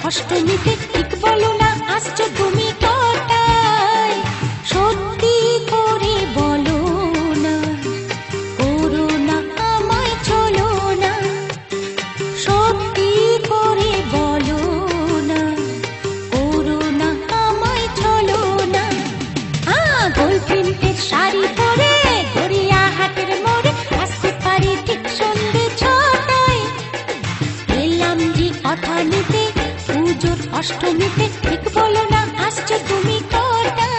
অষ্টমীতে ঠিক বলো না আসছো তুমি কটায়? সত্যি করে বলো না, করো না আমায় চলো না। সত্যি করে বলো না, করো না আমায় চলো না। গোল প্রিন্টের শাড়ি পরে গড়িয়াহাটের মোড়ে আসতে পারি ঠিক সন্ধ্যে 6টায়। এলাম যে কথা নিতে পুজোর অষ্টমীতে ঠিক বলো না আসছো তুমি কটায়?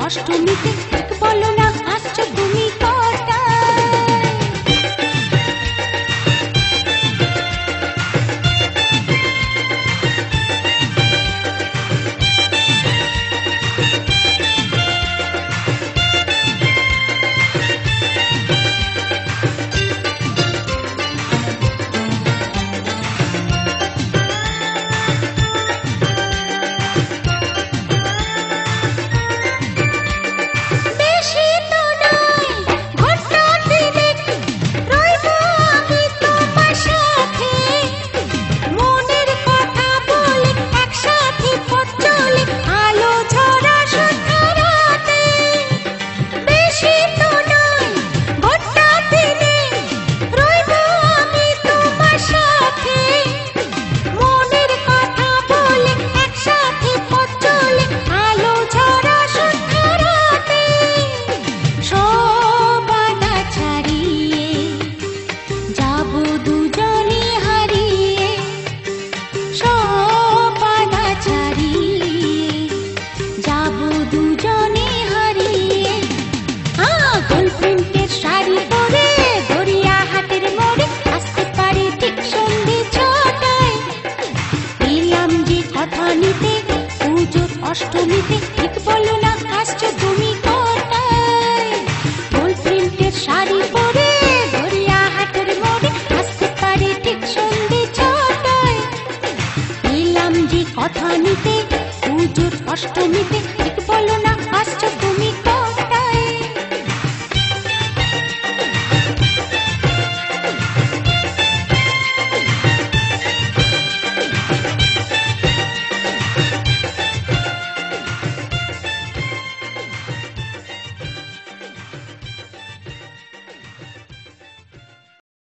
অষ্টমীতে ঠিক বলো না আসছো তুমি কটায়? অষ্টমীতে ঠিক বলো না আসছো তুমি কটায়? গোল প্রিন্টের শাড়ি পরে গড়িয়াহাটের মোড়ে আসতে পারি ঠিক সন্ধ্যে 6টায়। এলাম যে কথা নিতে পুজোর অষ্টমীতে